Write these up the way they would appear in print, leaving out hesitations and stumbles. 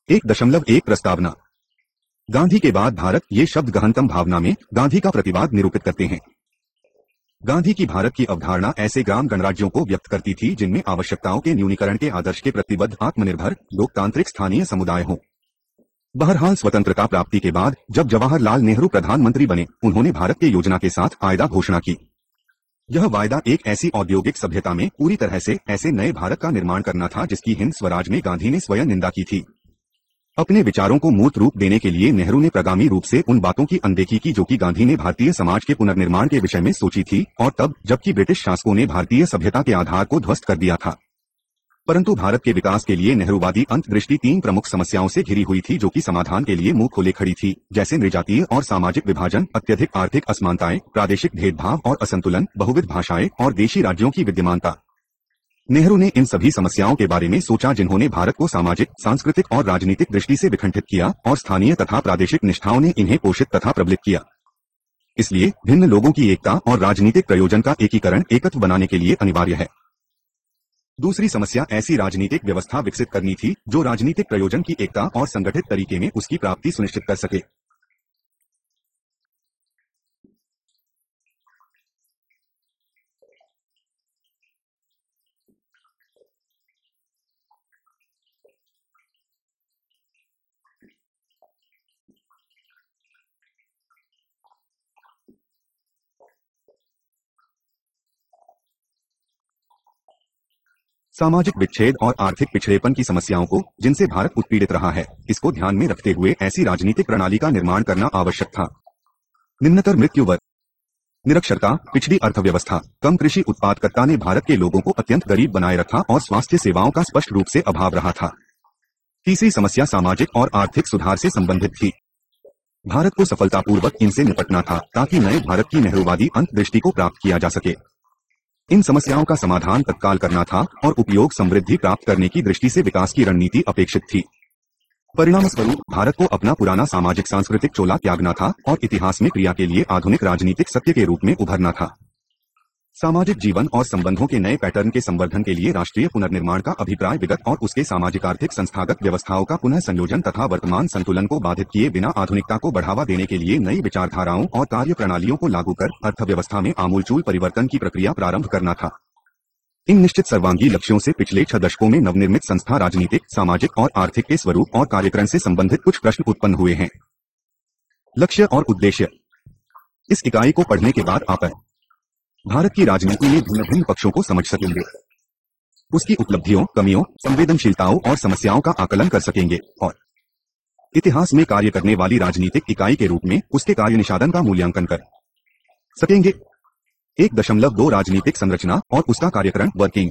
1.1 प्रस्तावना। गांधी के बाद भारत ये शब्द गहनतम भावना में गांधी का प्रतिवाद निरूपित करते हैं। गांधी की भारत की अवधारणा ऐसे ग्राम गणराज्यों को व्यक्त करती थी जिनमें आवश्यकताओं के न्यूनीकरण के आदर्श के प्रतिबद्ध आत्मनिर्भर लोकतांत्रिक स्थानीय समुदाय हों। बहरहाल स्वतंत्रता प्राप्ति के बाद जब जवाहरलाल नेहरू प्रधानमंत्री बने, उन्होंने भारत के योजना के साथ वायदा घोषणा की। यह वायदा एक ऐसी औद्योगिक सभ्यता में पूरी तरह से ऐसे नए भारत का निर्माण करना था जिसकी हिंद स्वराज में गांधी ने स्वयं निंदा की थी। अपने विचारों को मूर्त रूप देने के लिए नेहरू ने प्रगामी रूप से उन बातों की अनदेखी की जो कि गांधी ने भारतीय समाज के पुनर्निर्माण के विषय में सोची थी, और तब जबकि ब्रिटिश शासकों ने भारतीय सभ्यता के आधार को ध्वस्त कर दिया था। परंतु भारत के विकास के लिए नेहरूवादी अंतर्दृष्टि 3 प्रमुख समस्याओं से घिरी हुई थी जो कि समाधान के लिए मुंह खोले खड़ी थी, जैसे नृजातीय और सामाजिक विभाजन, अत्यधिक आर्थिक असमानताएं, प्रादेशिक भेदभाव और असंतुलन, बहुविध भाषाएं और देशी राज्यों की विद्यमानता। नेहरू ने इन सभी समस्याओं के बारे में सोचा जिन्होंने भारत को सामाजिक, सांस्कृतिक और राजनीतिक दृष्टि से विखंडित किया, और स्थानीय तथा प्रादेशिक निष्ठाओं ने इन्हें पोषित तथा प्रबलित किया। इसलिए भिन्न लोगों की एकता और राजनीतिक प्रयोजन का एकीकरण एकत्व बनाने के लिए अनिवार्य है। दूसरी समस्या ऐसी राजनीतिक व्यवस्था विकसित करनी थी जो राजनीतिक प्रयोजन की एकता और संगठित तरीके में उसकी प्राप्ति सुनिश्चित कर सके। सामाजिक विच्छेद और आर्थिक पिछड़ेपन की समस्याओं को जिनसे भारत उत्पीड़ित रहा है, इसको ध्यान में रखते हुए ऐसी राजनीतिक प्रणाली का निर्माण करना आवश्यक था। निम्नतर मृत्यु दर, निरक्षरता, पिछड़ी अर्थव्यवस्था, कम कृषि उत्पादकता ने भारत के लोगों को अत्यंत गरीब बनाए रखा और स्वास्थ्य सेवाओं का स्पष्ट रूप से अभाव रहा था। तीसरी समस्या सामाजिक और आर्थिक सुधार से संबंधित थी। भारत को सफलतापूर्वक इनसे निपटना था ताकि नए भारत की नेहरूवादी अंतर्दृष्टि को प्राप्त किया जा सके। इन समस्याओं का समाधान तत्काल करना था और उपयोग समृद्धि प्राप्त करने की दृष्टि से विकास की रणनीति अपेक्षित थी। परिणामस्वरूप भारत को अपना पुराना सामाजिक सांस्कृतिक चोला त्यागना था और इतिहास में क्रिया के लिए आधुनिक राजनीतिक सत्य के रूप में उभरना था। सामाजिक जीवन और संबंधों के नए पैटर्न के संवर्धन के लिए राष्ट्रीय पुनर्निर्माण का अभिप्राय विगत और उसके सामाजिक आर्थिक संस्थागत व्यवस्थाओं का पुनः संयोजन तथा वर्तमान संतुलन को बाधित किए बिना आधुनिकता को बढ़ावा देने के लिए नई विचारधाराओं और कार्य प्रणालियों को लागू कर अर्थव्यवस्था में आमूलचूल परिवर्तन की प्रक्रिया प्रारंभ करना था। इन निश्चित सर्वांगी लक्ष्यों से पिछले 6 दशकों में नवनिर्मित संस्था राजनीतिक, सामाजिक और आर्थिक के स्वरूप और कार्यक्रम से संबंधित कुछ प्रश्न उत्पन्न हुए हैं। लक्ष्य और उद्देश्य। इस इकाई को पढ़ने के बाद आप भारत की राजनीति में भिन्न भिन्न पक्षों को समझ सकेंगे, उसकी उपलब्धियों, कमियों, संवेदनशीलताओं और समस्याओं का आकलन कर सकेंगे और इतिहास में कार्य करने वाली राजनीतिक इकाई के रूप में उसके कार्य निष्पादन का मूल्यांकन कर सकेंगे। 1.2 राजनीतिक संरचना और उसका कार्यक्रम वर्किंग।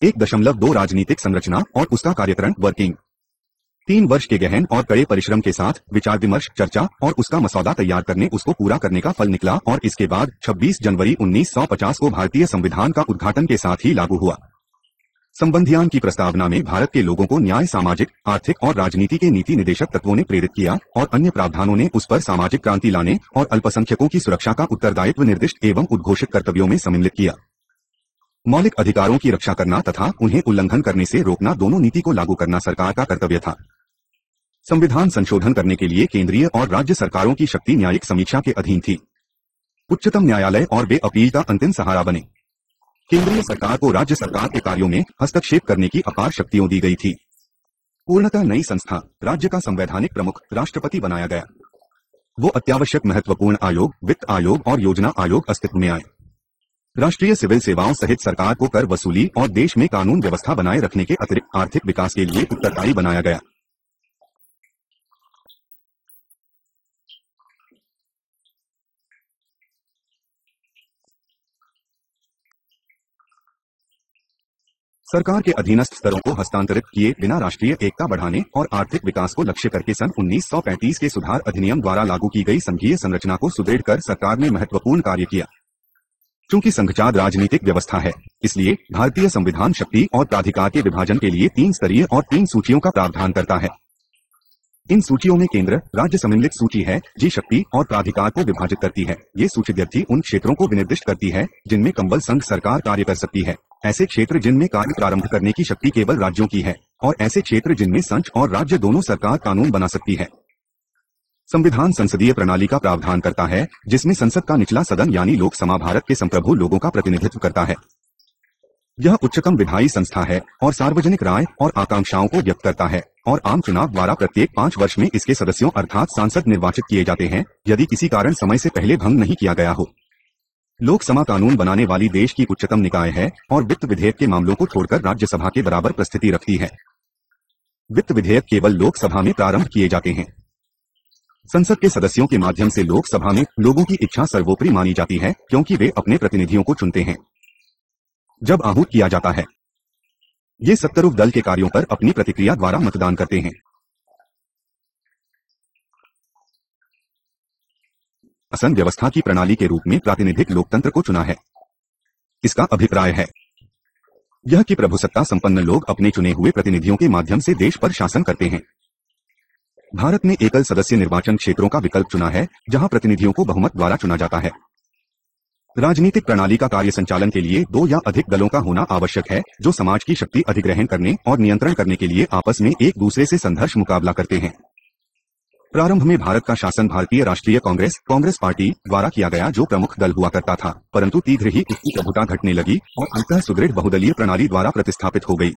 एक 1.2 राजनीतिक संरचना और उसका कार्यक्रम वर्किंग। 3 वर्ष के गहन और कड़े परिश्रम के साथ विचार विमर्श, चर्चा और उसका मसौदा तैयार करने उसको पूरा करने का फल निकला और इसके बाद 26 जनवरी 1950 को भारतीय संविधान का उद्घाटन के साथ ही लागू हुआ। संबंधियान की प्रस्तावना में भारत के लोगों को न्याय, सामाजिक, आर्थिक और राजनीति के नीति निदेशक तत्वों ने प्रेरित किया और अन्य प्रावधानों ने उस पर सामाजिक क्रांति लाने और अल्पसंख्यकों की सुरक्षा का उत्तरदायित्व निर्दिष्ट एवं उद्घोषित कर्तव्यों में सम्मिलित किया। मौलिक अधिकारों की रक्षा करना तथा उन्हें उल्लंघन करने से रोकना दोनों नीति को लागू करना सरकार का कर्तव्य था। संविधान संशोधन करने के लिए केंद्रीय और राज्य सरकारों की शक्ति न्यायिक समीक्षा के अधीन थी। उच्चतम न्यायालय और वे अपील का अंतिम सहारा बने। केंद्रीय सरकार को राज्य सरकार के कार्यों में हस्तक्षेप करने की अपार शक्तियां दी गई थी। पूर्णतः नई संस्था, राज्य का संवैधानिक प्रमुख, राष्ट्रपति बनाया गया। वो अत्यावश्यक महत्वपूर्ण आयोग, वित्त आयोग और योजना आयोग अस्तित्व में आए। राष्ट्रीय सिविल सेवाओं सहित सरकार को कर वसूली और देश में कानून व्यवस्था बनाए रखने के अतिरिक्त आर्थिक विकास के लिए उत्तरदायी बनाया गया। सरकार के अधीनस्थ स्तरों को हस्तांतरित किए बिना राष्ट्रीय एकता बढ़ाने और आर्थिक विकास को लक्ष्य करके सन 1935 के सुधार अधिनियम द्वारा लागू की गई संघीय संरचना को सुदृढ़ कर सरकार ने महत्वपूर्ण कार्य किया। चूंकि संघचाद राजनीतिक व्यवस्था है, इसलिए भारतीय संविधान शक्ति और प्राधिकार के विभाजन के लिए 3 स्तरीय और 3 सूचियों का प्रावधान करता है। इन सूचियों में केंद्र राज्य सम्मिलित सूची है जी शक्ति और प्राधिकार को विभाजित करती है। ये सूची व्यक्ति उन क्षेत्रों को विनिर्दिष्ट करती है जिनमें कंबल संघ सरकार कार्य कर सकती है, ऐसे क्षेत्र जिनमें कार्य प्रारंभ करने की शक्ति केवल राज्यों की है, और ऐसे क्षेत्र जिनमें संघ और राज्य दोनों सरकार कानून बना सकती है। संविधान संसदीय प्रणाली का प्रावधान करता है जिसमें संसद का निचला सदन यानी लोकसभा भारत के संप्रभु लोगों का प्रतिनिधित्व करता है। यह उच्चतम विधायी संस्था है और सार्वजनिक राय और आकांक्षाओं को व्यक्त करता है, और आम चुनाव द्वारा प्रत्येक 5 वर्ष में इसके सदस्यों अर्थात सांसद निर्वाचित किए जाते हैं यदि किसी कारण समय से पहले भंग नहीं किया गया हो। लोकसभा कानून बनाने वाली देश की उच्चतम निकाय है और वित्त विधेयक के मामलों को छोड़कर राज्यसभा के बराबर प्रस्थिति रखती है। वित्त विधेयक केवल लोकसभा में प्रारंभ किए जाते हैं। संसद के सदस्यों के माध्यम से लोकसभा में लोगों की इच्छा सर्वोपरि मानी जाती है क्योंकि वे अपने प्रतिनिधियों को चुनते हैं। जब आहूत किया जाता है, ये सत्तारूढ़ दल के कार्यों पर अपनी प्रतिक्रिया द्वारा मतदान करते हैं। शासन व्यवस्था की प्रणाली के रूप में प्रातिनिधिक लोकतंत्र को चुना है। इसका अभिप्राय है यह कि प्रभुसत्ता संपन्न लोग अपने चुने हुए प्रतिनिधियों के माध्यम से देश पर शासन करते हैं। भारत ने एकल सदस्य निर्वाचन क्षेत्रों का विकल्प चुना है जहां प्रतिनिधियों को बहुमत द्वारा चुना जाता है। राजनीतिक प्रणाली का कार्य संचालन के लिए 2 या अधिक दलों का होना आवश्यक है जो समाज की शक्ति अधिग्रहण करने और नियंत्रण करने के लिए आपस में एक दूसरे से संघर्ष मुकाबला करते हैं। प्रारंभ में भारत का शासन भारतीय राष्ट्रीय कांग्रेस पार्टी द्वारा किया गया जो प्रमुख दल हुआ करता था, परंतु शीघ्र ही इसकी प्रभुता घटने लगी और अंततः सुदृढ़ बहुदलीय प्रणाली द्वारा प्रतिस्थापित हो गई।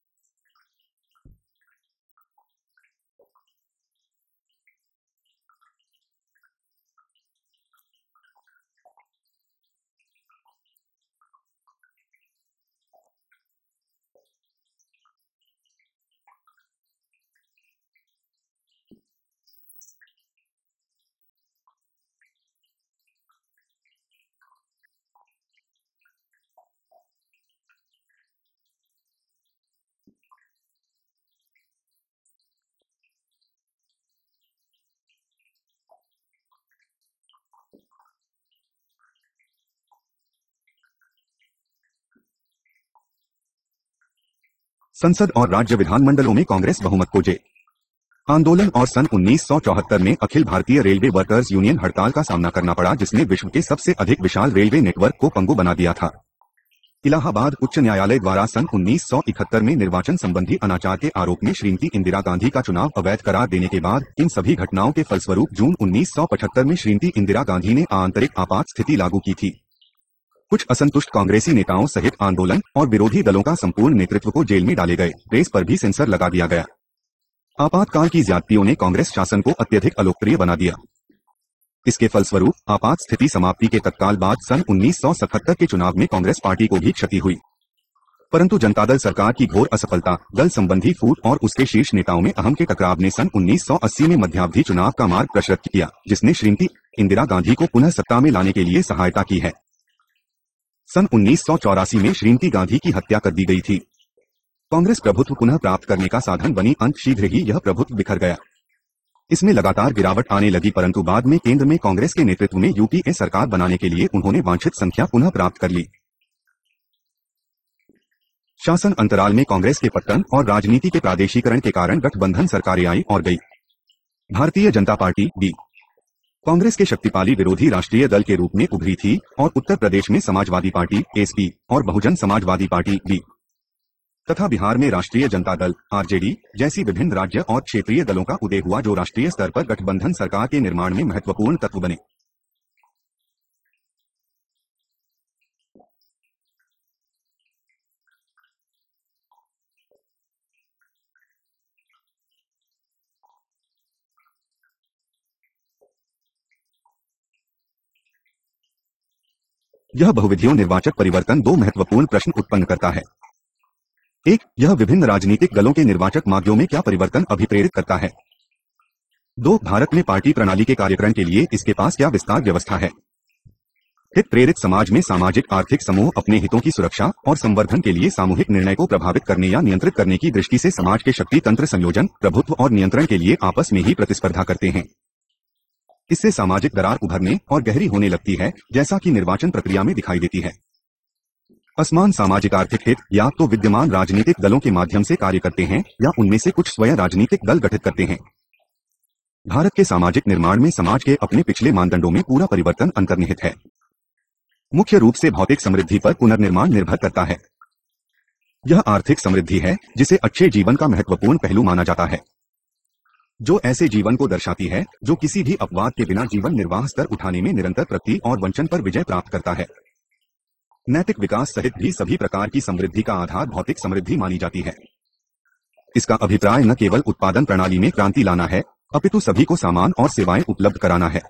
संसद और राज्य विधानमंडलों में कांग्रेस बहुमत को जे आंदोलन और सन 1974 में Akhil Bharatiya railway workers union हड़ताल का सामना करना पड़ा जिसने विश्व के सबसे अधिक विशाल रेलवे नेटवर्क को पंगु बना दिया था। इलाहाबाद उच्च न्यायालय द्वारा सन 1971 में निर्वाचन संबंधी अनाचार के आरोप में श्रीमती इंदिरा गांधी का चुनाव अवैध करार देने के बाद इन सभी घटनाओं के फलस्वरूप जून 1975 में श्रीमती इंदिरा गांधी ने आंतरिक आपात स्थिति लागू की थी। कुछ असंतुष्ट कांग्रेसी नेताओं सहित आंदोलन और विरोधी दलों का संपूर्ण नेतृत्व को जेल में डाले गए। प्रेस पर भी सेंसर लगा दिया गया। आपातकाल की ज्यादतियों ने कांग्रेस शासन को अत्यधिक अलोकप्रिय बना दिया। इसके फलस्वरूप आपात स्थिति समाप्ति के तत्काल बाद सन 1977 के चुनाव में कांग्रेस पार्टी को भी क्षति हुई, परंतु जनता दल सरकार की घोर असफलता, दल संबंधी फूट और उसके शीर्ष नेताओं में अहम के टकराव ने सन 1980 में मध्यावधि चुनाव का मार्ग प्रशस्त किया, जिसने श्रीमती इंदिरा गांधी को पुनः सत्ता में लाने के लिए सहायता की है। सन 1984 में श्रीमती गांधी की हत्या कर दी गई थी। कांग्रेस प्रभुत्व पुनः प्राप्त करने का साधन बनी, शीघ्र ही यह प्रभुत्व बिखर गया। इसमें लगातार गिरावट आने लगी, परंतु बाद में केंद्र में कांग्रेस के नेतृत्व में यूपीए सरकार बनाने के लिए उन्होंने वांछित संख्या पुनः प्राप्त कर ली। शासन अंतराल में कांग्रेस के पतन और राजनीति के प्रादेशिकरण के कारण गठबंधन सरकारें आई और गई। भारतीय जनता पार्टी बी कांग्रेस के शक्तिशाली विरोधी राष्ट्रीय दल के रूप में उभरी थी और उत्तर प्रदेश में समाजवादी पार्टी एसपी और बहुजन समाजवादी पार्टी बी तथा बिहार में राष्ट्रीय जनता दल आरजेडी जैसी विभिन्न राज्य और क्षेत्रीय दलों का उदय हुआ जो राष्ट्रीय स्तर पर गठबंधन सरकार के निर्माण में महत्वपूर्ण तत्व बने। यह बहुविधियों निर्वाचक परिवर्तन 2 महत्वपूर्ण प्रश्न उत्पन्न करता है। एक, यह विभिन्न राजनीतिक दलों के निर्वाचक मार्गों में क्या परिवर्तन अभिप्रेरित करता है। 2, भारत में पार्टी प्रणाली के कार्यक्रम के लिए इसके पास क्या विस्तार व्यवस्था है। हित प्रेरित समाज में सामाजिक आर्थिक समूह अपने हितों की सुरक्षा और संवर्धन के लिए सामूहिक निर्णय को प्रभावित करने या नियंत्रित करने की दृष्टि से समाज के शक्ति तंत्र संयोजन, प्रभुत्व और नियंत्रण के लिए आपस में ही प्रतिस्पर्धा करते हैं। इससे सामाजिक दरार उभरने और गहरी होने लगती है, जैसा कि निर्वाचन प्रक्रिया में दिखाई देती है। असमान सामाजिक आर्थिक हित या तो विद्यमान राजनीतिक दलों के माध्यम से कार्य करते हैं या उनमें से कुछ स्वयं राजनीतिक दल गठित करते हैं। भारत के सामाजिक निर्माण में समाज के अपने पिछले मानदंडों में पूरा परिवर्तन अंतर्निहित है। मुख्य रूप से भौतिक समृद्धि पर पुनर्निर्माण निर्भर करता है। यह आर्थिक समृद्धि है जिसे अच्छे जीवन का महत्वपूर्ण पहलू माना जाता है, जो ऐसे जीवन को दर्शाती है जो किसी भी अपवाद के बिना जीवन निर्वाह स्तर उठाने में निरंतर प्रगति और वंचन पर विजय प्राप्त करता है। नैतिक विकास सहित भी सभी प्रकार की समृद्धि का आधार भौतिक समृद्धि मानी जाती है। इसका अभिप्राय न केवल उत्पादन प्रणाली में क्रांति लाना है, अपितु सभी को सामान और सेवाएं उपलब्ध कराना है।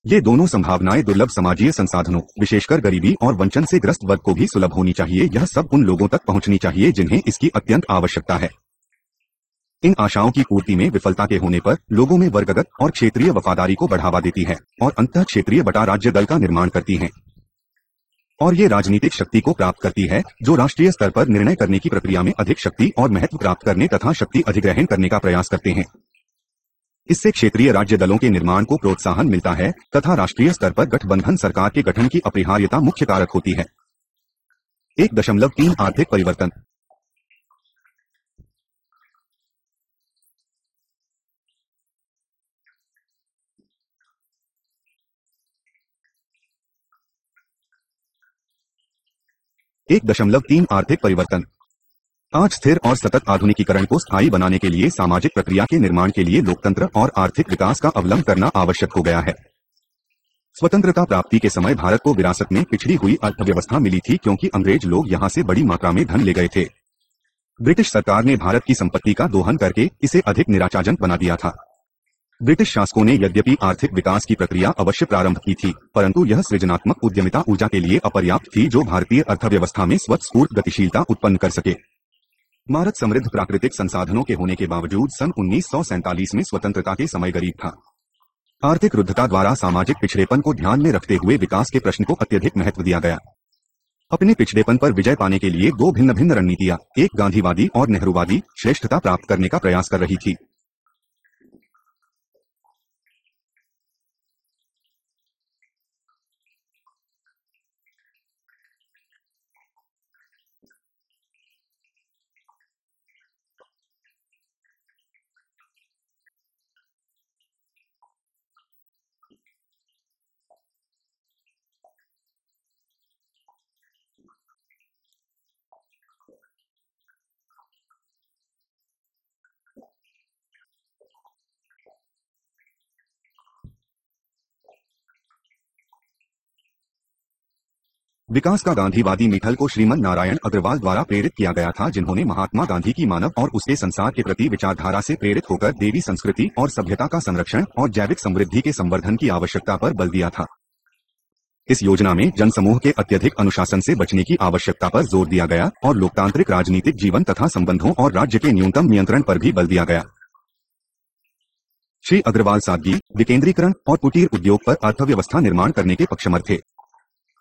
ये दोनों संभावनाएं दुर्लभ समाजीय संसाधनों, विशेषकर गरीबी और वंचन से ग्रस्त वर्ग को भी सुलभ होनी चाहिए। यह सब उन लोगों तक पहुंचनी चाहिए जिन्हें इसकी अत्यंत आवश्यकता है। इन आशाओं की पूर्ति में विफलता के होने पर लोगों में वर्गगत और क्षेत्रीय वफादारी को बढ़ावा देती है और अंतः क्षेत्रीय बटा राज्य दल का निर्माण करती हैं। और ये राजनीतिक शक्ति को प्राप्त करती है जो राष्ट्रीय स्तर पर निर्णय करने की प्रक्रिया में अधिक शक्ति और महत्व प्राप्त करने तथा शक्ति अधिग्रहण करने का प्रयास करते हैं। इससे क्षेत्रीय राज्य दलों के निर्माण को प्रोत्साहन मिलता है तथा राष्ट्रीय स्तर पर गठबंधन सरकार के गठन की अपरिहार्यता मुख्य कारक होती है। 1.3 आर्थिक परिवर्तन। एक 1.3 आर्थिक परिवर्तन। आज स्थिर और सतत आधुनिकीकरण को स्थायी बनाने के लिए सामाजिक प्रक्रिया के निर्माण के लिए लोकतंत्र और आर्थिक विकास का अवलंबन करना आवश्यक हो गया है। स्वतंत्रता प्राप्ति के समय भारत को विरासत में पिछड़ी हुई अर्थव्यवस्था मिली थी क्योंकि अंग्रेज लोग यहां से बड़ी मात्रा में धन ले गए थे। ब्रिटिश सरकार ने भारत की संपत्ति का दोहन करके इसे अधिक निराशाजनक बना दिया था। ब्रिटिश शासकों ने यद्यपि आर्थिक विकास की प्रक्रिया अवश्य प्रारंभ की थी, परंतु यह सृजनात्मक उद्यमिता ऊर्जा के लिए अपर्याप्त थी जो भारतीय अर्थव्यवस्था में स्वतःस्फूर्त गतिशीलता उत्पन्न कर सके। भारत समृद्ध प्राकृतिक संसाधनों के होने के बावजूद सन 1947 में स्वतंत्रता के समय गरीब था। आर्थिक रुद्धता द्वारा सामाजिक पिछड़ेपन को ध्यान में रखते हुए विकास के प्रश्न को अत्यधिक महत्व दिया गया। अपने पिछड़ेपन पर विजय पाने के लिए दो भिन्न भिन्न रणनीतियां, एक गांधीवादी और नेहरूवादी, श्रेष्ठता प्राप्त करने का प्रयास कर रही थी। विकास का गांधीवादी मिथल को श्रीमन नारायण अग्रवाल द्वारा प्रेरित किया गया था, जिन्होंने महात्मा गांधी की मानव और उसके संसार के प्रति विचारधारा से प्रेरित होकर देवी संस्कृति और सभ्यता का संरक्षण और जैविक समृद्धि के संवर्धन की आवश्यकता पर बल दिया था। इस योजना में जनसमूह के अत्यधिक अनुशासन से बचने की आवश्यकता पर जोर दिया गया और लोकतांत्रिक राजनीतिक जीवन तथा संबंधों और राज्य के न्यूनतम नियंत्रण पर भी बल दिया गया। श्री अग्रवाल सादगी, विकेंद्रीकरण और कुटीर उद्योग पर अर्थव्यवस्था निर्माण करने के पक्षमर थे।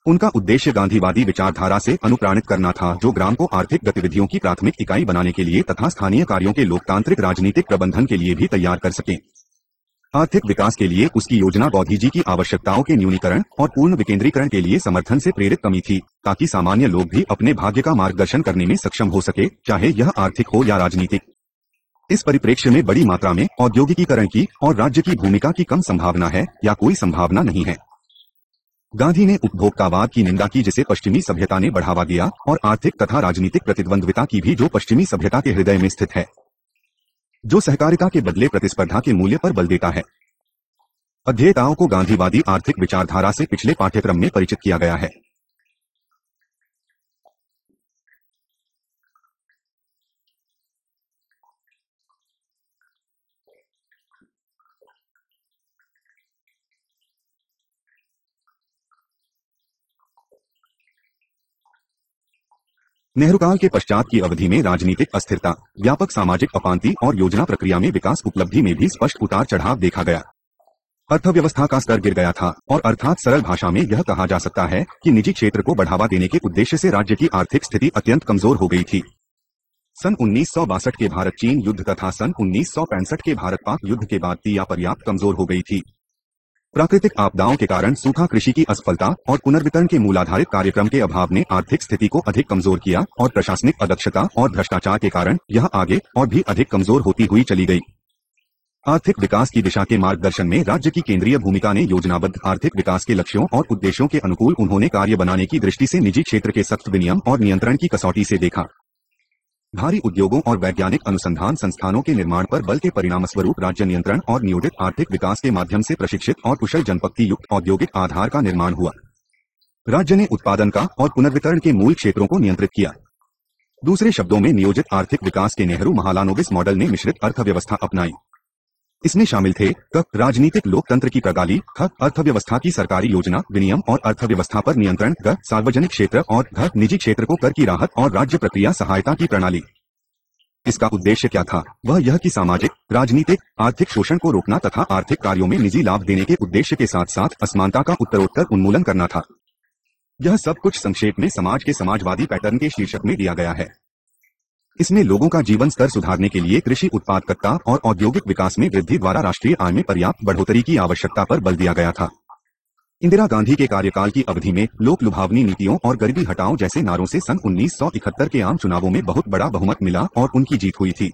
उनका उद्देश्य गांधीवादी विचारधारा से अनुप्राणित करना था, जो ग्राम को आर्थिक गतिविधियों की प्राथमिक इकाई बनाने के लिए तथा स्थानीय कार्यों के लोकतांत्रिक राजनीतिक प्रबंधन के लिए भी तैयार कर सके। आर्थिक विकास के लिए उसकी योजना गांधीजी की आवश्यकताओं के न्यूनीकरण और पूर्ण विकेंद्रीकरण के लिए समर्थन से प्रेरित कमी थी, ताकि सामान्य लोग भी अपने भाग्य का मार्गदर्शन करने में सक्षम हो सके, चाहे यह आर्थिक हो या राजनीतिक। इस परिप्रेक्ष्य में बड़ी मात्रा में औद्योगिकीकरण की और राज्य की भूमिका की कम संभावना है या कोई संभावना नहीं है। गांधी ने उपभोक्तावाद की निंदा की, जिसे पश्चिमी सभ्यता ने बढ़ावा दिया, और आर्थिक तथा राजनीतिक प्रतिद्वंद्विता की भी, जो पश्चिमी सभ्यता के हृदय में स्थित है, जो सहकारिता के बदले प्रतिस्पर्धा के मूल्य पर बल देता है। अध्येताओं को गांधीवादी आर्थिक विचारधारा से पिछले पाठ्यक्रम में परिचित किया गया है। नेहरू काल के पश्चात की अवधि में राजनीतिक अस्थिरता, व्यापक सामाजिक अपांति और योजना प्रक्रिया में विकास उपलब्धि में भी स्पष्ट उतार चढ़ाव देखा गया। अर्थव्यवस्था का स्तर गिर गया था और अर्थात सरल भाषा में यह कहा जा सकता है कि निजी क्षेत्र को बढ़ावा देने के उद्देश्य से राज्य की आर्थिक स्थिति अत्यंत कमजोर हो गई थी। सन 1962 के भारत चीन युद्ध तथा सन 1965 के भारत पाक युद्ध के बाद या पर्याप्त कमजोर हो गई थी। प्राकृतिक आपदाओं के कारण सूखा, कृषि की असफलता और पुनर्वितरण के मूलाधारित कार्यक्रम के अभाव ने आर्थिक स्थिति को अधिक कमजोर किया और प्रशासनिक अदक्षता और भ्रष्टाचार के कारण यह आगे और भी अधिक कमजोर होती हुई चली गई। आर्थिक विकास की दिशा के मार्गदर्शन में राज्य की केंद्रीय भूमिका ने योजनाबद्ध आर्थिक विकास के लक्ष्यों और उद्देश्यों के अनुकूल उन्होंने कार्य बनाने की दृष्टि से निजी क्षेत्र के सख्त विनियम और नियंत्रण की कसौटी से देखा। भारी उद्योगों और वैज्ञानिक अनुसंधान संस्थानों के निर्माण पर बल के परिणामस्वरूप राज्य नियंत्रण और नियोजित आर्थिक विकास के माध्यम से प्रशिक्षित और कुशल जनपक्ति युक्त औद्योगिक आधार का निर्माण हुआ। राज्य ने उत्पादन का और पुनर्वितरण के मूल क्षेत्रों को नियंत्रित किया। दूसरे शब्दों में नियोजित आर्थिक विकास के नेहरू महालानोबिस मॉडल ने मिश्रित अर्थव्यवस्था अपनाई। इसमें शामिल थे क राजनीतिक लोकतंत्र की प्रणाली, ख अर्थव्यवस्था की सरकारी योजना विनियम और अर्थव्यवस्था पर नियंत्रण, ग सार्वजनिक क्षेत्र और घ निजी क्षेत्र को कर की राहत और राज्य प्रक्रिया सहायता की प्रणाली। इसका उद्देश्य क्या था? वह यह कि सामाजिक, राजनीतिक, आर्थिक शोषण को रोकना तथा आर्थिक कार्यों में निजी लाभ देने के उद्देश्य के साथ साथ असमानता का उत्तरोत्तर उन्मूलन करना था। यह सब कुछ संक्षेप में समाज के समाजवादी पैटर्न के शीर्षक में दिया गया है। इसमें लोगों का जीवन स्तर सुधारने के लिए कृषि उत्पादकता और औद्योगिक विकास में वृद्धि द्वारा राष्ट्रीय आय में पर्याप्त बढ़ोतरी की आवश्यकता पर बल दिया गया था। इंदिरा गांधी के कार्यकाल की अवधि में लोक लुभावनी नीतियों और गरीबी हटाओ जैसे नारों से सन 1971 के आम चुनावों में बहुत बड़ा बहुमत मिला और उनकी जीत हुई थी।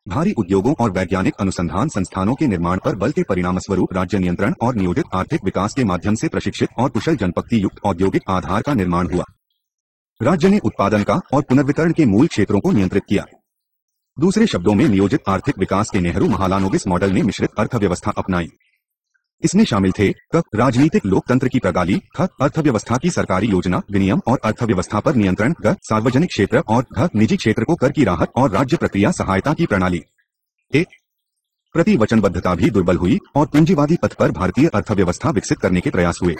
भारी उद्योगों और वैज्ञानिक अनुसंधान संस्थानों के निर्माण पर बल के परिणामस्वरूप राज्य नियंत्रण और नियोजित आर्थिक विकास के माध्यम से प्रशिक्षित और कुशल जनपक्ति युक्त औद्योगिक आधार का निर्माण हुआ। राज्य ने उत्पादन का और पुनर्वितरण के मूल क्षेत्रों को नियंत्रित किया। दूसरे शब्दों में नियोजित आर्थिक विकास के नेहरू महालानोबिस मॉडल ने मिश्रित अर्थव्यवस्था अपनाई। इसमें शामिल थे क राजनीतिक लोकतंत्र की प्रणाली, ख अर्थव्यवस्था की सरकारी योजना विनियम और अर्थव्यवस्था पर नियंत्रण, ग सार्वजनिक क्षेत्र और घ निजी क्षेत्र को कर की राहत और राज्य प्रक्रिया सहायता की प्रणाली। ए प्रति वचनबद्धता भी दुर्बल हुई और पूंजीवादी पथ पर भारतीय अर्थव्यवस्था विकसित करने के प्रयास हुए।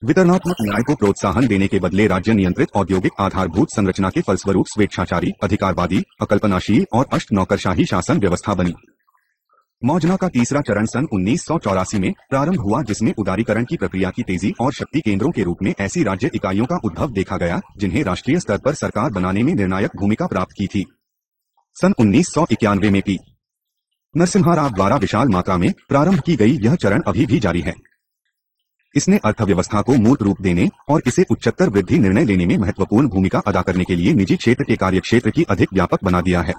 वितरणात्मक न्याय को प्रोत्साहन देने के बदले राज्य नियंत्रित औद्योगिक आधारभूत संरचना के फलस्वरूप स्वेच्छाचारी, अधिकारवादी, अकल्पनाशील और अष्ट नौकरशाही शासन व्यवस्था बनी। मौजना का तीसरा चरण सन 1984 में प्रारंभ हुआ, जिसमें उदारीकरण की प्रक्रिया की तेजी और शक्ति केंद्रों के रूप में ऐसी राज्य इकाइयों का उद्भव देखा गया जिन्हें राष्ट्रीय स्तर पर सरकार बनाने में निर्णायक भूमिका प्राप्त की थी। सन 1991 में पी नरसिम्हा राव द्वारा विशाल मात्रा में प्रारंभ की गई यह चरण अभी भी जारी है। इसने अर्थव्यवस्था को मूर्त रूप देने और इसे उच्चतर वृद्धि निर्णय लेने में महत्वपूर्ण भूमिका अदा करने के लिए निजी क्षेत्र के कार्यक्षेत्र की अधिक व्यापक बना दिया है।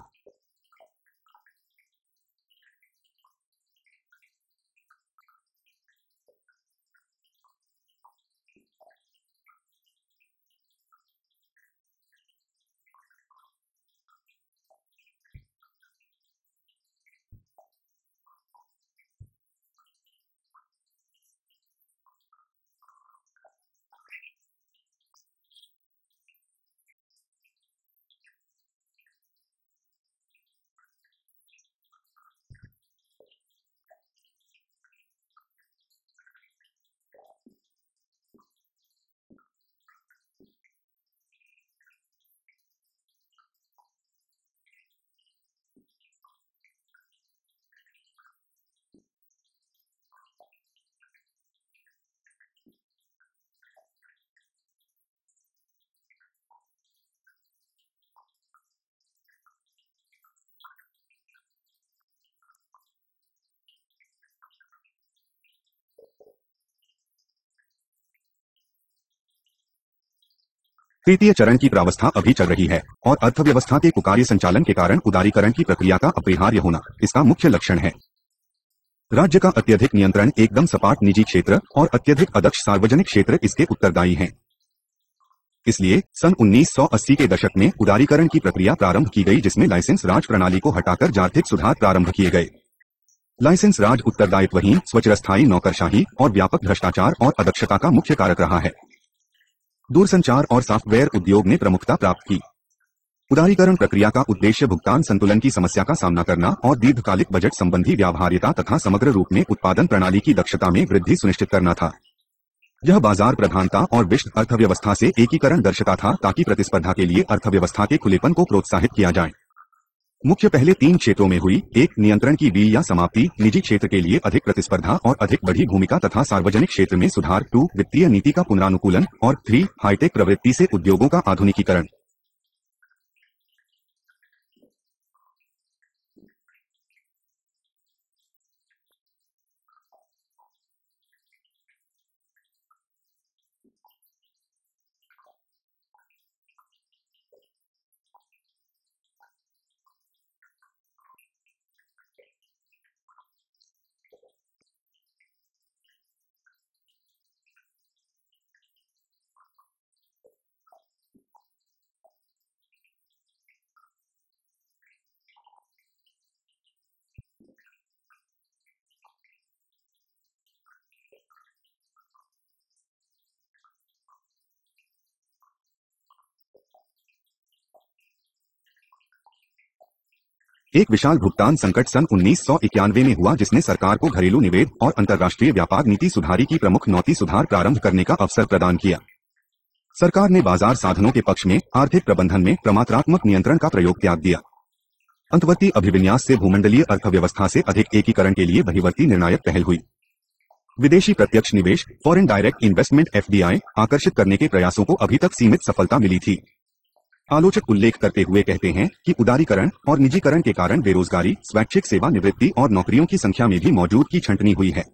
तृतीय चरण की प्रावस्था अभी चल रही है और अर्थव्यवस्था के कुकार्य संचालन के कारण उदारीकरण की प्रक्रिया का अपरिहार्य होना इसका मुख्य लक्षण है। राज्य का अत्यधिक नियंत्रण, एकदम सपाट निजी क्षेत्र और अत्यधिक अदक्ष सार्वजनिक क्षेत्र इसके उत्तरदायी हैं। इसलिए सन 1980 के दशक में उदारीकरण की प्रक्रिया प्रारंभ की गई, जिसमें लाइसेंस राज प्रणाली को हटाकर आर्थिक सुधार प्रारंभ किए गए। लाइसेंस राज उत्तरदायित्वहीन, स्वचिरस्थायी नौकरशाही और व्यापक भ्रष्टाचार और अदक्षता का मुख्य कारक रहा है। दूरसंचार और सॉफ्टवेयर उद्योग ने प्रमुखता प्राप्त की। उदारीकरण प्रक्रिया का उद्देश्य भुगतान संतुलन की समस्या का सामना करना और दीर्घकालिक बजट संबंधी व्यावहार्यता तथा समग्र रूप में उत्पादन प्रणाली की दक्षता में वृद्धि सुनिश्चित करना था। यह बाजार प्रधानता और विश्व अर्थव्यवस्था से एकीकरण दर्शाता था ताकि प्रतिस्पर्धा के लिए अर्थव्यवस्था के खुलेपन को प्रोत्साहित किया जाए। मुख्य पहले 3 क्षेत्रों में हुई: 1 नियंत्रण की या समाप्ति, निजी क्षेत्र के लिए अधिक प्रतिस्पर्धा और अधिक बढ़ी भूमिका तथा सार्वजनिक क्षेत्र में सुधार, 2 वित्तीय नीति का पुनरानुकूलन और 3 हाईटेक प्रवृत्ति से उद्योगों का आधुनिकीकरण। एक विशाल भुगतान संकट सन 1991 में हुआ जिसने सरकार को घरेलू निवेश और अंतर्राष्ट्रीय व्यापार नीति सुधारी की प्रमुख नौती सुधार प्रारंभ करने का अवसर प्रदान किया। सरकार ने बाजार साधनों के पक्ष में आर्थिक प्रबंधन में प्रमात्रात्मक नियंत्रण का प्रयोग त्याग दिया। अंतर्वर्ती अभिविन्यास से भूमंडलीय अर्थव्यवस्था से अधिक एकीकरण के लिए बहिर्वर्ती निर्णायक पहल हुई। विदेशी प्रत्यक्ष निवेश फॉरेन डायरेक्ट इन्वेस्टमेंट (FDI) आकर्षित करने के प्रयासों को अभी तक सीमित सफलता मिली थी। आलोचक उल्लेख करते हुए कहते हैं कि उदारीकरण और निजीकरण के कारण बेरोजगारी, स्वैच्छिक सेवानिवृत्ति और नौकरियों की संख्या में भी मौजूद की छंटनी हुई है।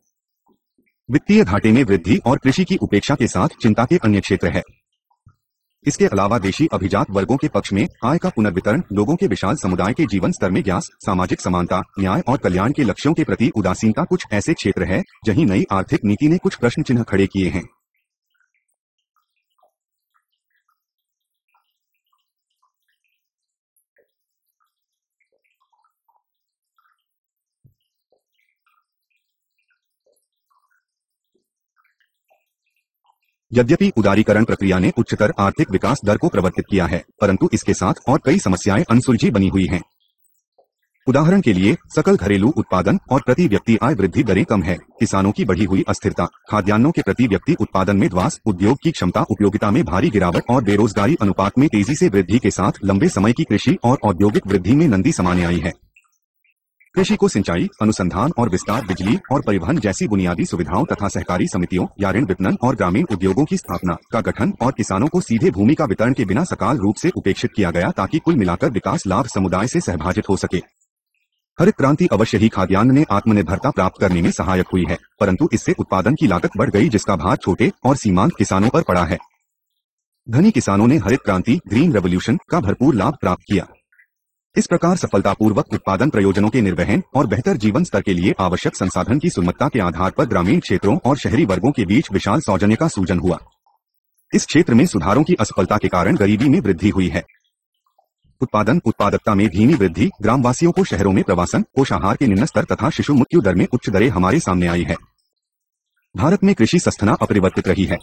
वित्तीय घाटे में वृद्धि और कृषि की उपेक्षा के साथ चिंता के अन्य क्षेत्र है। इसके अलावा देशी अभिजात वर्गों के पक्ष में आय का पुनर्वितरण, लोगों के विशाल समुदाय के जीवन स्तर में ग्यास, सामाजिक समानता, न्याय और कल्याण के लक्ष्यों के प्रति उदासीनता कुछ ऐसे क्षेत्र है जहीं नई आर्थिक नीति ने कुछ प्रश्न चिन्ह खड़े किए हैं। यद्यपि उदारीकरण प्रक्रिया ने उच्चतर आर्थिक विकास दर को प्रवर्तित किया है, परंतु इसके साथ और कई समस्याएं अनसुलझी बनी हुई हैं। उदाहरण के लिए सकल घरेलू उत्पादन और प्रति व्यक्ति आय वृद्धि दरें कम है, किसानों की बढ़ी हुई अस्थिरता, खाद्यान्नों के प्रति व्यक्ति उत्पादन में ध्वास, उद्योग की क्षमता उपयोगिता में भारी गिरावट और बेरोजगारी अनुपात में तेजी से वृद्धि के साथ लंबे समय की कृषि और औद्योगिक वृद्धि में मंदी सामने आई है। कृषि को सिंचाई, अनुसंधान और विस्तार, बिजली और परिवहन जैसी बुनियादी सुविधाओं तथा सहकारी समितियों या ऋण विपणन और ग्रामीण उद्योगों की स्थापना का गठन और किसानों को सीधे भूमि का वितरण के बिना सकाल रूप से उपेक्षित किया गया ताकि कुल मिलाकर विकास लाभ समुदाय से सहभाजित हो सके। हरित क्रांति अवश्य ही खाद्यान्न ने आत्मनिर्भरता प्राप्त करने में सहायक हुई है, परंतु इससे उत्पादन की लागत बढ़ गई जिसका भार छोटे और सीमांत किसानों पर पड़ा है। धनी किसानों ने हरित क्रांति ग्रीन रेवोल्यूशन का भरपूर लाभ प्राप्त किया। इस प्रकार सफलतापूर्वक उत्पादन प्रयोजनों के निर्वहन और बेहतर जीवन स्तर के लिए आवश्यक संसाधन की सुलभता के आधार पर ग्रामीण क्षेत्रों और शहरी वर्गों के बीच विशाल सौजन्य का सूजन हुआ। इस क्षेत्र में सुधारों की असफलता के कारण गरीबी में वृद्धि हुई है। उत्पादकता में धीमी वृद्धि, ग्रामवासियों को शहरों में प्रवासन, पोषाहार के निम्न स्तर तथा शिशु मृत्यु दर में उच्च दरें हमारे सामने आई है। भारत में कृषि सस्थना अपरिवर्तित रही है।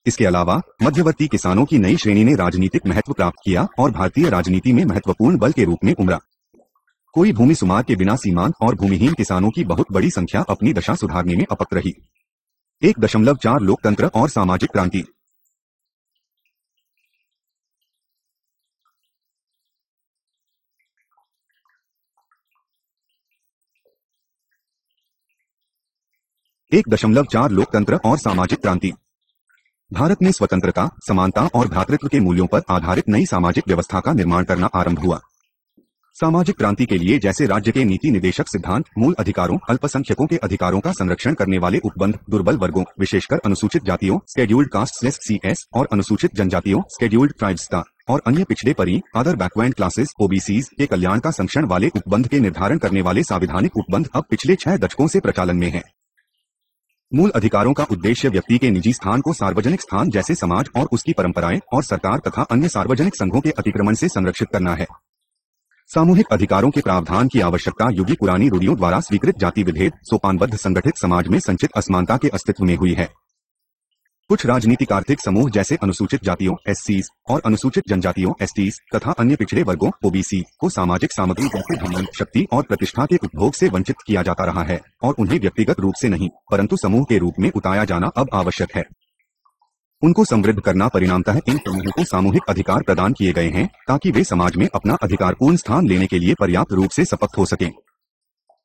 इसके अलावा मध्यवर्ती किसानों की नई श्रेणी ने राजनीतिक महत्व प्राप्त किया और भारतीय राजनीति में महत्वपूर्ण बल के रूप में उमरा। कोई भूमि सुमार के बिना सीमांत और भूमिहीन किसानों की बहुत बड़ी संख्या अपनी दशा सुधारने में अपक रही। 1.4 लोकतंत्र और सामाजिक क्रांति। एक 1.4 लोकतंत्र और सामाजिक क्रांति। भारत में स्वतंत्रता, समानता और भ्रातृत्व के मूल्यों पर आधारित नई सामाजिक व्यवस्था का निर्माण करना आरंभ हुआ। सामाजिक क्रांति के लिए जैसे राज्य के नीति निदेशक सिद्धांत, मूल अधिकारों, अल्पसंख्यकों के अधिकारों का संरक्षण करने वाले उपबंध, दुर्बल वर्गों विशेषकर अनुसूचित जातियों (शेड्यूल्ड कास्ट (SCS) और अनुसूचित जनजातियों (शेड्यूल्ड ट्राइब्स) और अन्य पिछड़े परी अदर बैकवर्ड क्लासेस (OBCs) के कल्याण का संरक्षण वाले उपबंध के निर्धारण करने वाले संवैधानिक उपबंध अब पिछले 6 दशकों से प्रचलन में है। मूल अधिकारों का उद्देश्य व्यक्ति के निजी स्थान को सार्वजनिक स्थान जैसे समाज और उसकी परंपराएं और सरकार तथा अन्य सार्वजनिक संघों के अतिक्रमण से संरक्षित करना है। सामूहिक अधिकारों के प्रावधान की आवश्यकता युगी पुरानी रूढ़ियों द्वारा स्वीकृत जाति विभेद, सोपानबद्ध संगठित समाज में संचित असमानता के अस्तित्व में हुई है। कुछ राजनीतिक आर्थिक समूह जैसे अनुसूचित जातियों (SCs) और अनुसूचित जनजातियों (STs) तथा अन्य पिछड़े वर्गों (OBC) को सामाजिक सामग्री जैसे धन, शक्ति और प्रतिष्ठा के उपभोग से वंचित किया जाता रहा है और उन्हें व्यक्तिगत रूप से नहीं परंतु समूह के रूप में उतारा जाना अब आवश्यक है। उनको समृद्ध करना परिणामतः इन समूहों को सामूहिक अधिकार प्रदान किए गए हैं ताकि वे समाज में अपना अधिकारपूर्ण स्थान लेने के लिए पर्याप्त रूप से सशक्त हो सकें।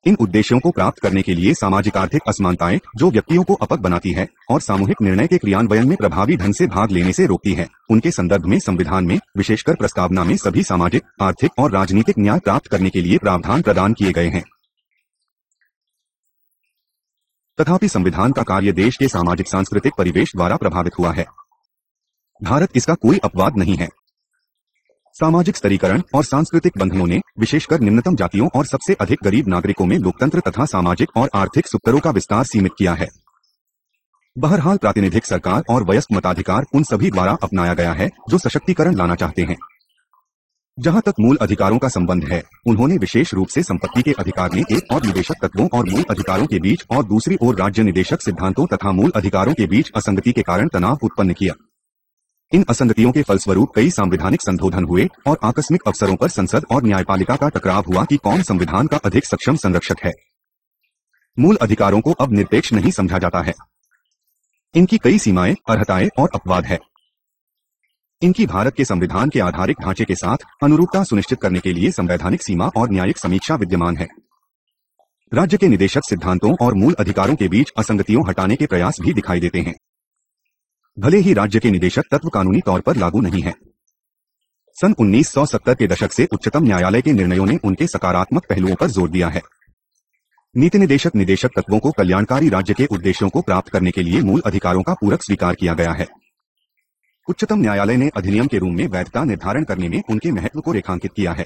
इन उद्देश्यों को प्राप्त करने के लिए सामाजिक आर्थिक असमानताएं जो व्यक्तियों को अपक बनाती है और सामूहिक निर्णय के क्रियान्वयन में प्रभावी ढंग से भाग लेने से रोकती है, उनके संदर्भ में संविधान में विशेषकर प्रस्तावना में सभी सामाजिक, आर्थिक और राजनीतिक न्याय प्राप्त करने के लिए प्रावधान प्रदान किए गए हैं। तथापि संविधान का कार्य देश के सामाजिक सांस्कृतिक परिवेश द्वारा प्रभावित हुआ है। भारत इसका कोई अपवाद नहीं है। सामाजिक स्तरीकरण और सांस्कृतिक बंधनों ने विशेषकर निम्नतम जातियों और सबसे अधिक गरीब नागरिकों में लोकतंत्र तथा सामाजिक और आर्थिक सुकरों का विस्तार सीमित किया है। बहरहाल प्रातिनिधिक सरकार और वयस्क मताधिकार उन सभी द्वारा अपनाया गया है जो सशक्तिकरण लाना चाहते हैं। जहां तक मूल अधिकारों का संबंध है, उन्होंने विशेष रूप से संपत्ति के अधिकार में एक और निवेशक तत्वों और मूल अधिकारों के बीच और दूसरी ओर राज्य निदेशक सिद्धांतों तथा मूल अधिकारों के बीच असंगति के कारण तनाव उत्पन्न किया। इन असंगतियों के फलस्वरूप कई संवैधानिक संशोधन हुए और आकस्मिक अवसरों पर संसद और न्यायपालिका का टकराव हुआ कि कौन संविधान का अधिक सक्षम संरक्षक है। मूल अधिकारों को अब निरपेक्ष नहीं समझा जाता है। इनकी कई सीमाएं, अर्हताएं और अपवाद है। इनकी भारत के संविधान के आधारिक ढांचे के साथ अनुरूपता सुनिश्चित करने के लिए संवैधानिक सीमा और न्यायिक समीक्षा विद्यमान है। राज्य के निदेशक सिद्धांतों और मूल अधिकारों के बीच असंगतियों हटाने के प्रयास भी दिखाई देते हैं। भले ही राज्य के निदेशक तत्व कानूनी तौर पर लागू नहीं है। सन 1970 के दशक से उच्चतम न्यायालय के निर्णयों ने उनके सकारात्मक पहलुओं पर जोर दिया है। नीति निदेशक निदेशक तत्वों को कल्याणकारी राज्य के उद्देश्यों को प्राप्त करने के लिए मूल अधिकारों का पूरक स्वीकार किया गया है। उच्चतम न्यायालय ने अधिनियम के रूप में वैधता निर्धारण करने में उनके महत्व को रेखांकित किया है।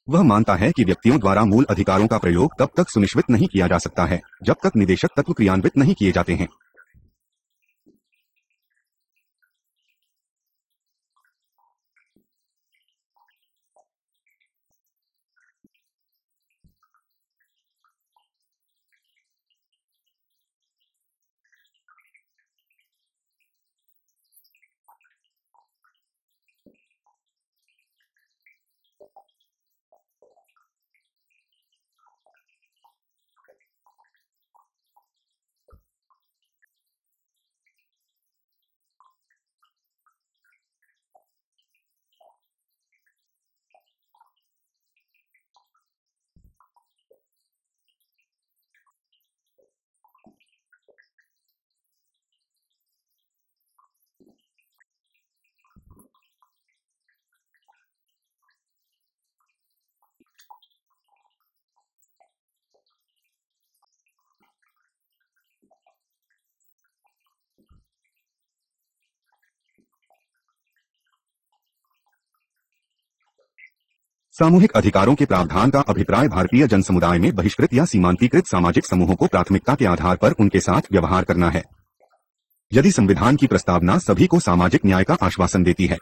वह मानता है कि व्यक्तियों द्वारा मूल अधिकारों का प्रयोग तब तक सुनिश्चित नहीं किया जा सकता है जब तक निदेशक तत्व क्रियान्वित नहीं किए जाते हैं। सामूहिक अधिकारों के प्रावधान का अभिप्राय भारतीय जनसमुदाय में बहिष्कृत या सीमांतीकृत सामाजिक समूहों को प्राथमिकता के आधार पर उनके साथ व्यवहार करना है। यदि संविधान की प्रस्तावना सभी को सामाजिक न्याय का आश्वासन देती है।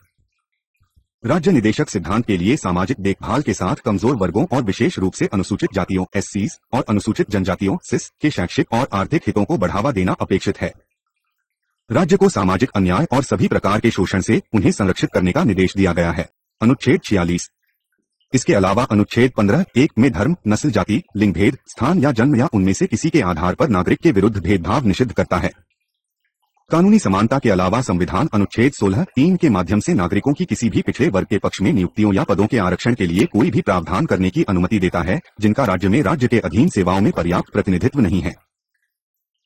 राज्य निदेशक सिद्धांत के लिए सामाजिक देखभाल के साथ कमजोर वर्गों और विशेष रूप से अनुसूचित जातियों एससीज और अनुसूचित जनजातियों सिस के शैक्षिक और आर्थिक हितों को बढ़ावा देना अपेक्षित है। राज्य को सामाजिक अन्याय और सभी प्रकार के शोषण से उन्हें संरक्षित करने का निर्देश दिया गया है। अनुच्छेद 46। इसके अलावा अनुच्छेद 15(1) में धर्म, नस्ल, जाति, लिंग भेद, स्थान या जन्म या उनमें से किसी के आधार पर नागरिक के विरुद्ध भेदभाव निषिद्ध करता है। कानूनी समानता के अलावा संविधान अनुच्छेद 16(3) के माध्यम से नागरिकों की किसी भी पिछड़े वर्ग के पक्ष में नियुक्तियों या पदों के आरक्षण के लिए कोई भी प्रावधान करने की अनुमति देता है जिनका राज्य में राज्य के अधीन सेवाओं में पर्याप्त प्रतिनिधित्व नहीं है।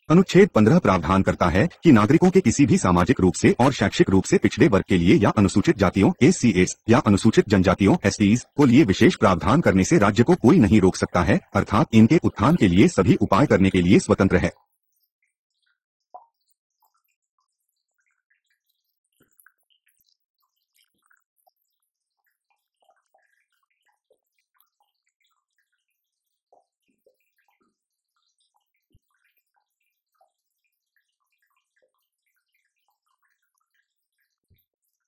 अनुच्छेद 15 प्रावधान करता है कि नागरिकों के किसी भी सामाजिक रूप से और शैक्षिक रूप से पिछड़े वर्ग के लिए या अनुसूचित जातियों एससीएस या अनुसूचित जनजातियों एसटीज को लिए विशेष प्रावधान करने से राज्य को कोई नहीं रोक सकता है, अर्थात इनके उत्थान के लिए सभी उपाय करने के लिए स्वतंत्र है।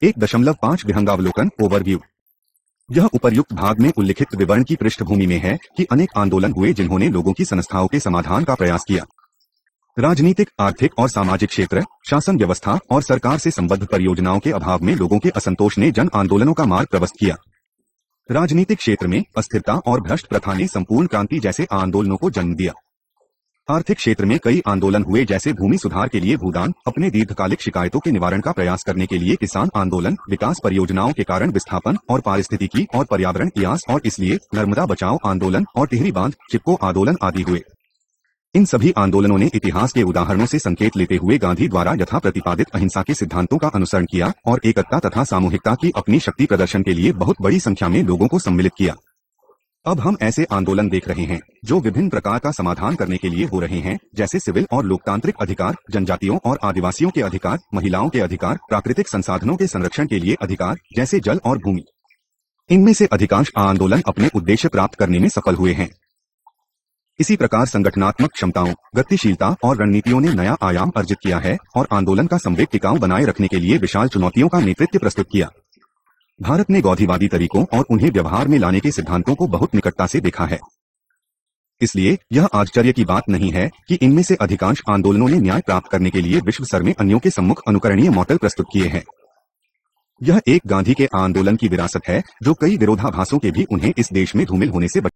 एक 1.5 विहंगावलोकन ओवरव्यू। यह उपर्युक्त भाग में उल्लिखित विवरण की पृष्ठभूमि में है कि अनेक आंदोलन हुए जिन्होंने लोगों की समस्याओं के समाधान का प्रयास किया। राजनीतिक, आर्थिक और सामाजिक क्षेत्र, शासन व्यवस्था और सरकार से संबद्ध परियोजनाओं के अभाव में लोगों के असंतोष ने जन आंदोलनों का मार्ग प्रशस्त किया। राजनीतिक क्षेत्र में अस्थिरता और भ्रष्ट प्रथा ने संपूर्ण क्रांति जैसे आंदोलनों को जन्म दिया। आर्थिक क्षेत्र में कई आंदोलन हुए जैसे भूमि सुधार के लिए भूदान, अपने दीर्घकालिक शिकायतों के निवारण का प्रयास करने के लिए किसान आंदोलन, विकास परियोजनाओं के कारण विस्थापन और पारिस्थितिकी और पर्यावरण इयास और इसलिए नर्मदा बचाओ आंदोलन और टिहरी बांध, चिपको आंदोलन आदि हुए। इन सभी आंदोलनों ने इतिहास के उदाहरणों से संकेत लेते हुए गांधी द्वारा यथा प्रतिपादित अहिंसा के सिद्धांतों का अनुसरण किया और एकता तथा सामूहिकता की अपनी शक्ति प्रदर्शन के लिए बहुत बड़ी संख्या में लोगों को सम्मिलित किया। अब हम ऐसे आंदोलन देख रहे हैं जो विभिन्न प्रकार का समाधान करने के लिए हो रहे हैं, जैसे सिविल और लोकतांत्रिक अधिकार, जनजातियों और आदिवासियों के अधिकार, महिलाओं के अधिकार, प्राकृतिक संसाधनों के संरक्षण के लिए अधिकार, जैसे जल और भूमि। इनमें से अधिकांश आंदोलन अपने उद्देश्य प्राप्त करने में सफल हुए हैं। इसी प्रकार संगठनात्मक क्षमताओं, गतिशीलता और रणनीतियों ने नया आयाम अर्जित किया है और आंदोलन का संवेग टिकाऊ बनाए रखने के लिए विशाल चुनौतियों का नेतृत्व प्रस्तुत किया। भारत ने गौधीवादी तरीकों और उन्हें व्यवहार में लाने के सिद्धांतों को बहुत निकटता से देखा है। इसलिए यह आश्चर्य की बात नहीं है कि इनमें से अधिकांश आंदोलनों ने न्याय प्राप्त करने के लिए विश्व स्तर में अन्यों के सम्मुख अनुकरणीय मॉडल प्रस्तुत किए हैं। यह एक गांधी के आंदोलन की विरासत है जो कई विरोधाभासों के भी उन्हें इस देश में धूमिल होने से